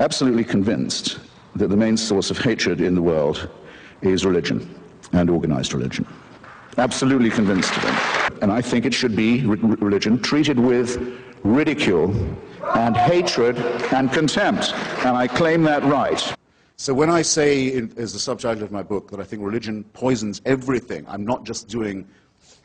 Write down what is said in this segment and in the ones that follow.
absolutely convinced that the main source of hatred in the world is religion and organized religion. Absolutely convinced of it. And I think it should be religion treated with ridicule and hatred and contempt. And I claim that right. So when I say, as the subtitle of my book, that I think religion poisons everything, I'm not just doing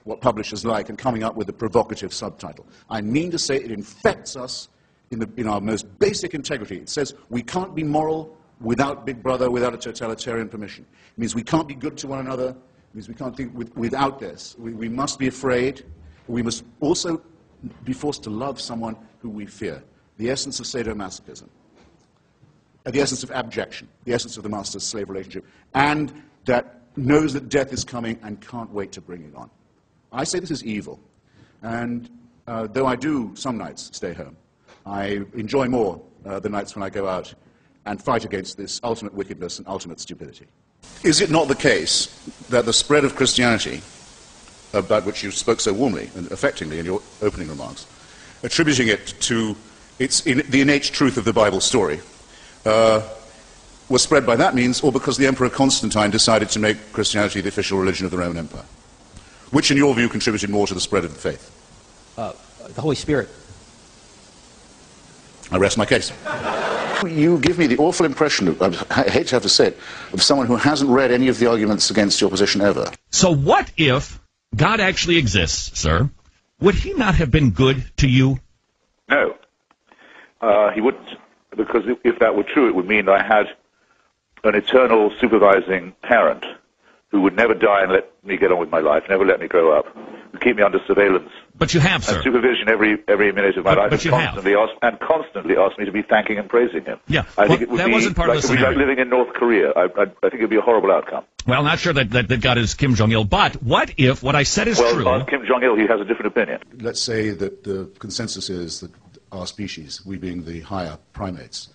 what publishers like and coming up with a provocative subtitle. I mean to say it infects us in our most basic integrity. It says we can't be moral without Big Brother, without a totalitarian permission. It means we can't be good to one another. It means we can't think without this. We must be afraid. We must also be forced to love someone who we fear. The essence of sadomasochism. The essence of abjection. The essence of the master-slave relationship. And that knows that death is coming and can't wait to bring it on. I say this is evil. And though I do some nights stay home, I enjoy more the nights when I go out and fight against this ultimate wickedness and ultimate stupidity. Is it not the case that the spread of Christianity, about which you spoke so warmly and affectingly in your opening remarks, attributing it to the innate truth of the Bible story, was spread by that means, or because the Emperor Constantine decided to make Christianity the official religion of the Roman Empire? Which, in your view, contributed more to the spread of the faith? The Holy Spirit. I rest my case. You give me the awful impression, I hate to have to say it, of someone who hasn't read any of the arguments against your position ever. So what if God actually exists, sir? Would he not have been good to you? No. He wouldn't. Because if that were true, it would mean I had an eternal supervising parent who would never die and let me get on with my life, never let me grow up, would keep me under surveillance. But you have, sir. And supervision every minute of my life, but you constantly asked me to be thanking and praising him. Yeah, I think it would that be wasn't part like, of the it would be like scenario. living in North Korea. I think it would be a horrible outcome. Well, not sure that God is Kim Jong-il, but what if what I said is true? Well, Kim Jong-il, he has a different opinion. Let's say that the consensus is that our species, we being the higher primates,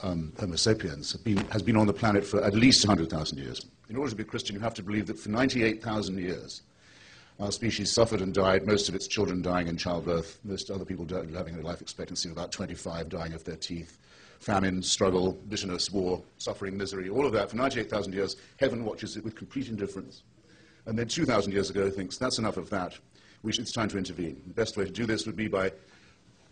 Homo sapiens, has been on the planet for at least 100,000 years. In order to be Christian, you have to believe that for 98,000 years, our species suffered and died, most of its children dying in childbirth, most other people having a life expectancy of about 25, dying of their teeth, famine, struggle, bitterness, war, suffering, misery, all of that. For 98,000 years, heaven watches it with complete indifference. And then 2,000 years ago thinks, that's enough of that. It's time to intervene. The best way to do this would be by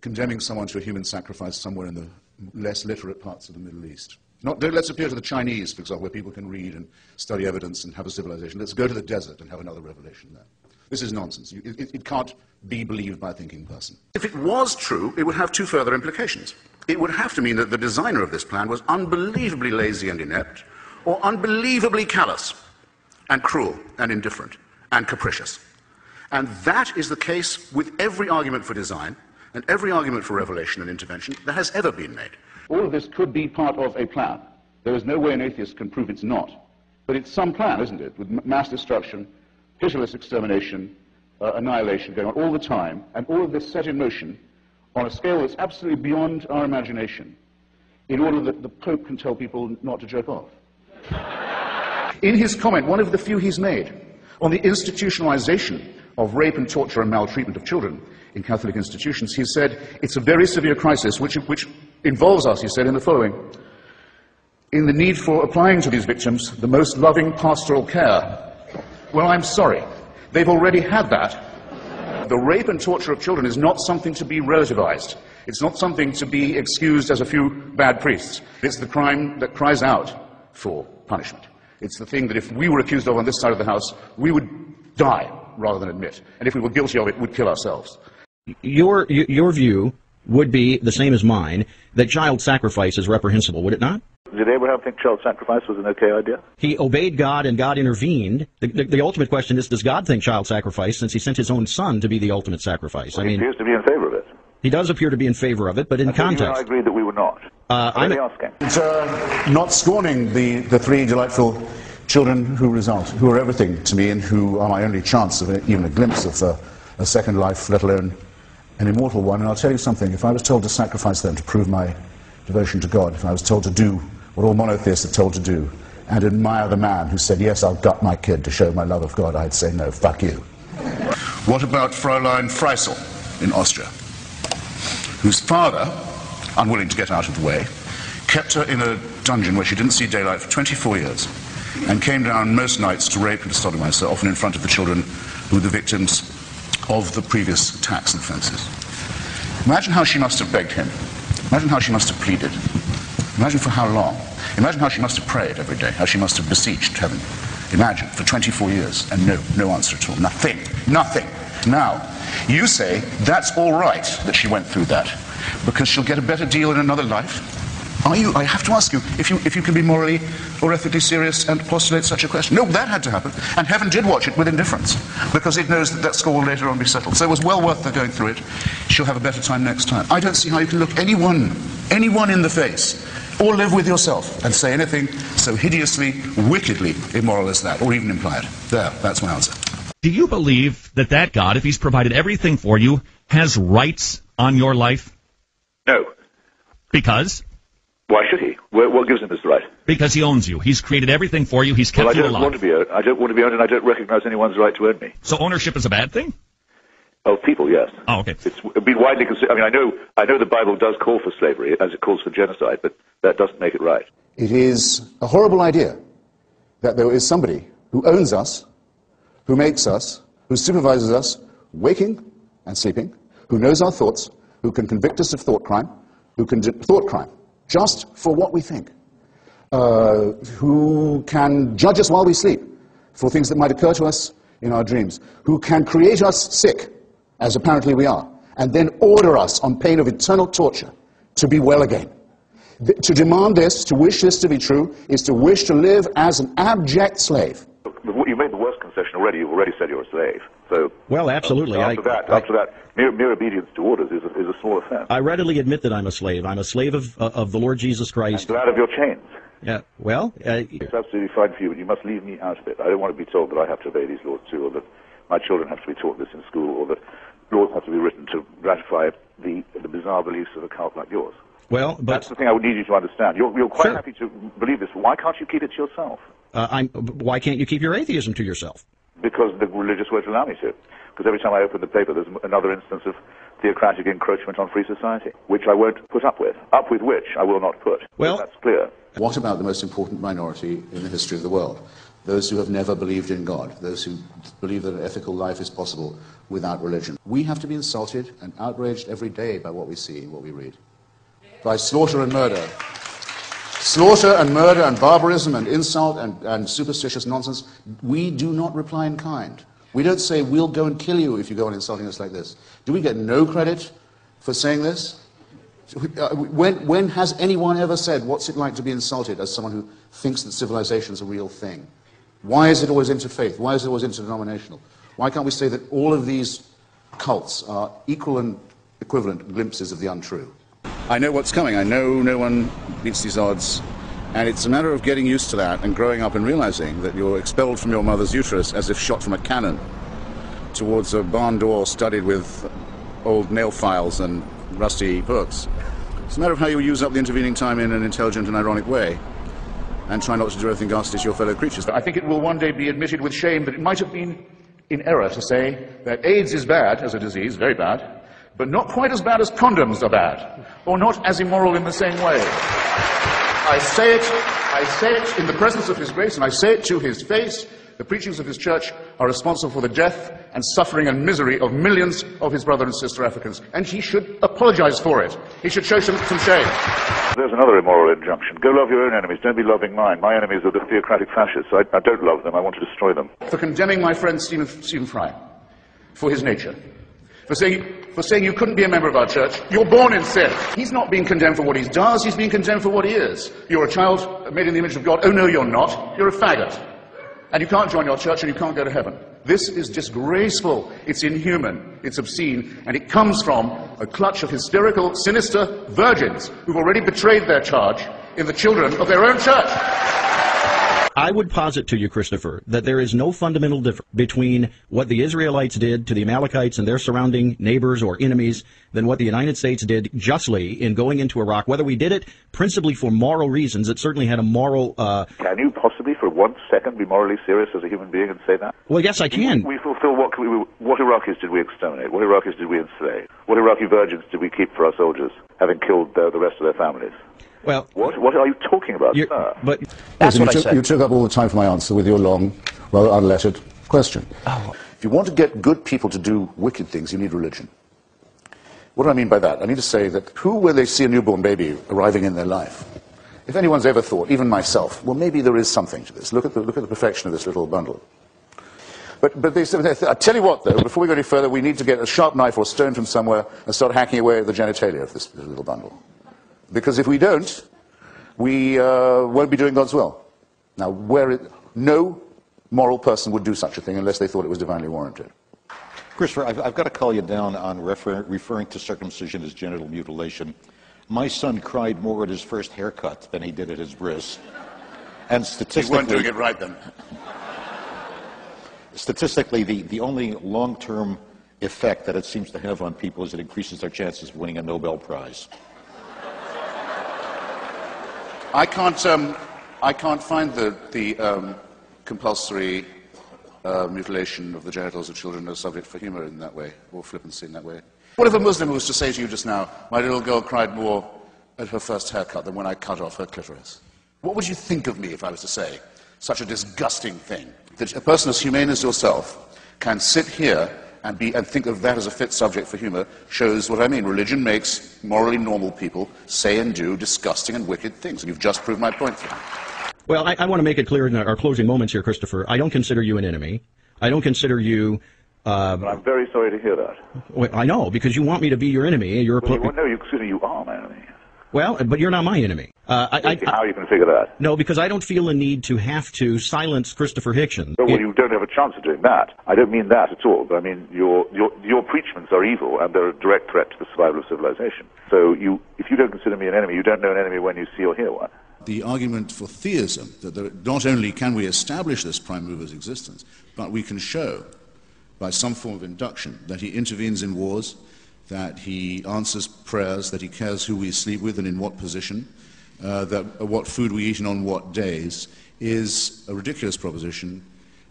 condemning someone to a human sacrifice somewhere in the less literate parts of the Middle East. Let's appeal to the Chinese, for example, where people can read and study evidence and have a civilization. Let's go to the desert and have another revelation there. This is nonsense. It can't be believed by a thinking person. If it was true, it would have two further implications. It would have to mean that the designer of this plan was unbelievably lazy and inept, or unbelievably callous and cruel and indifferent and capricious. And that is the case with every argument for design and every argument for revelation and intervention that has ever been made. All of this could be part of a plan. There is no way an atheist can prove it's not. But it's some plan, isn't it, with mass destruction, pitiless extermination, annihilation going on all the time, and all of this set in motion on a scale that's absolutely beyond our imagination, in order that the Pope can tell people not to jerk off. In his comment, one of the few he's made, on the institutionalization of rape and torture and maltreatment of children in Catholic institutions, he said, it's a very severe crisis which involves us, he said, in the following: in the need for applying to these victims the most loving pastoral care. Well, I'm sorry. They've already had that. The rape and torture of children is not something to be relativized. It's not something to be excused as a few bad priests. It's the crime that cries out for punishment. It's the thing that if we were accused of on this side of the house, we would die rather than admit. And if we were guilty of it, we'd kill ourselves. Your view would be the same as mine, that child sacrifice is reprehensible, would it not? Did Abraham think child sacrifice was an okay idea? He obeyed God and God intervened. The ultimate question is, does God think child sacrifice, since he sent his own son to be the ultimate sacrifice? Well, he appears to be in favor of it. He does appear to be in favor of it, but in context. You and I agreed that we were not. I'm asking. Not scorning the three delightful children who are everything to me and who are my only chance of even a glimpse of a second life, let alone an immortal one. And I'll tell you something, if I was told to sacrifice them to prove my devotion to God, if I was told to do what all monotheists are told to do, and admire the man who said, yes, I'll gut my kid to show my love of God, I'd say, no, fuck you. What about Fräulein Freisel in Austria, whose father, unwilling to get out of the way, kept her in a dungeon where she didn't see daylight for 24 years, and came down most nights to rape and to sodomize her, often in front of the children who were the victims of the previous attacks and offenses. Imagine how she must have begged him. Imagine how she must have pleaded. Imagine for how long. Imagine how she must have prayed every day, how she must have beseeched heaven. Imagine, for 24 years, and no answer at all. Nothing. Now, you say that's all right that she went through that, because she'll get a better deal in another life? I have to ask you, if you can be morally or ethically serious and postulate such a question. No, that had to happen, and heaven did watch it with indifference, because it knows that score will later on be settled. So it was well worth her going through it. She'll have a better time next time. I don't see how you can look anyone in the face, or live with yourself, and say anything so hideously, wickedly immoral as that, or even imply it. There, that's my answer. Do you believe that God, if he's provided everything for you, has rights on your life? No. Because? Why should he? What gives him this right? Because he owns you. He's created everything for you. He's kept you alive. I don't want to be owned, and I don't recognize anyone's right to own me. So ownership is a bad thing? Of people, yes. Oh, okay. It's been widely considered. I mean, I know the Bible does call for slavery, as it calls for genocide, but that doesn't make it right. It is a horrible idea that there is somebody who owns us, who makes us, who supervises us, waking and sleeping, who knows our thoughts, who can convict us of thought crime, just for what we think, who can judge us while we sleep for things that might occur to us in our dreams, who can create us sick, as apparently we are, and then order us on pain of eternal torture to be well again. To demand this, to wish this to be true, is to wish to live as an abject slave. You made the worst concession already. You've already said you're a slave. So, well, absolutely. After that, mere obedience to orders is a small offense. I readily admit that I'm a slave. I'm a slave of the Lord Jesus Christ. And out of your chains. Yeah. Well, it's absolutely fine for you, but you must leave me out of it. I don't want to be told that I have to obey these laws too, or that my children have to be taught this in school, or that laws have to be written to ratify the bizarre beliefs of a cult like yours. Well, but that's the thing I would need you to understand. You're quite sure. happy to believe this. Why can't you keep it to yourself? Why can't you keep your atheism to yourself? Because the religious won't allow me to. Because every time I open the paper, there's another instance of theocratic encroachment on free society, which I won't put up with which I will not put. Well, that's clear. What about the most important minority in the history of the world? Those who have never believed in God, those who believe that an ethical life is possible without religion. We have to be insulted and outraged every day by what we see, what we read. By slaughter and murder. Slaughter and murder and barbarism and insult and superstitious nonsense. We do not reply in kind. We don't say, we'll go and kill you if you go on insulting us like this. Do we get no credit for saying this? When has anyone ever said, what's it like to be insulted as someone who thinks that civilization is a real thing? Why is it always interfaith? Why is it always interdenominational? Why can't we say that all of these cults are equal and equivalent glimpses of the untrue? I know what's coming. I know no one beats these odds. And it's a matter of getting used to that and growing up and realizing that you're expelled from your mother's uterus as if shot from a cannon towards a barn door studded with old nail files and rusty hooks. It's a matter of how you use up the intervening time in an intelligent and ironic way and try not to do anything ghastly to your fellow creatures. I think it will one day be admitted with shame that it might have been in error to say that AIDS is bad as a disease, very bad, but not quite as bad as condoms are bad, or not as immoral in the same way. I say it in the presence of His grace, and I say it to His face. The preachings of His church are responsible for the death and suffering and misery of millions of His brother and sister Africans, and He should apologize for it. He should show some shame. There's another immoral injunction. Go love your own enemies, don't be loving mine. My enemies are the theocratic fascists. I don't love them, I want to destroy them. For condemning my friend Stephen Fry, for his nature. For saying you couldn't be a member of our church. You're born in sin. He's not being condemned for what he does, he's being condemned for what he is. You're a child made in the image of God. Oh no, you're not. You're a faggot. And you can't join your church and you can't go to heaven. This is disgraceful. It's inhuman. It's obscene. And it comes from a clutch of hysterical, sinister virgins who've already betrayed their charge in the children of their own church. I would posit to you, Christopher, that there is no fundamental difference between what the Israelites did to the Amalekites and their surrounding neighbors or enemies than what the United States did justly in going into Iraq. Whether we did it principally for moral reasons, it certainly had a moral... Can you possibly for 1 second be morally serious as a human being and say that? Well, yes, I can. We fulfill what Iraqis did we exterminate? What Iraqis did we enslave? What Iraqi virgins did we keep for our soldiers, having killed the rest of their families? Well, What are you talking about, you're- sir? but That's what I said. You took up all the time for my answer with your long, rather unlettered question. If you want to get good people to do wicked things, you need religion. What do I mean by that? I mean to say that who, when they see a newborn baby arriving in their life, if anyone's ever thought, even myself, well, maybe there is something to this. Look at the perfection of this little bundle. But they say, I tell you what, though, before we go any further, we need to get a sharp knife or stone from somewhere and start hacking away at the genitalia of this little bundle. Because if we don't, we won't be doing God's will. Now, no moral person would do such a thing unless they thought it was divinely warranted. Christopher, I've got to call you down on referring to circumcision as genital mutilation. My son cried more at his first haircut than he did at his bris. And statistically... You weren't doing it right then. Statistically, the only long-term effect that it seems to have on people is it increases their chances of winning a Nobel Prize. I can't find the compulsory mutilation of the genitals of children as subject for humour in that way, or flippancy in that way. What if a Muslim was to say to you just now, my little girl cried more at her first haircut than when I cut off her clitoris? What would you think of me if I was to say such a disgusting thing? That a person as humane as yourself can sit here and think of that as a fit subject for humour shows what I mean. Religion makes morally normal people say and do disgusting and wicked things, and you've just proved my point for me. Well, I want to make it clear in our closing moments here, Christopher. I don't consider you an enemy. I don't consider you... I'm very sorry to hear that. Well, I know, because you want me to be your enemy. You're No, you consider you are my enemy. Well, but you're not my enemy. How are you going to figure that? No, because I don't feel a need to have to silence Christopher Hitchens. Well, you don't have a chance of doing that. I don't mean that at all. But I mean your preachments are evil, and they're a direct threat to the survival of civilization. So if you don't consider me an enemy, you don't know an enemy when you see or hear one. The argument for theism, that not only can we establish this prime mover's existence, but we can show by some form of induction that he intervenes in wars, that he answers prayers, that he cares who we sleep with and in what position, what food we eat and on what days, is a ridiculous proposition.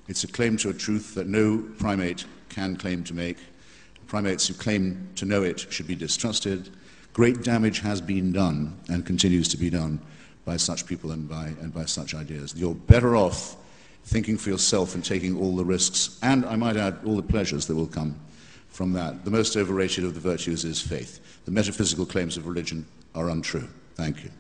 It's a claim to a truth that no primate can claim to make. Primates who claim to know it should be distrusted. Great damage has been done and continues to be done by such people and by such ideas. You're better off thinking for yourself and taking all the risks, and I might add, all the pleasures that will come from that. The most overrated of the virtues is faith. The metaphysical claims of religion are untrue. Thank you.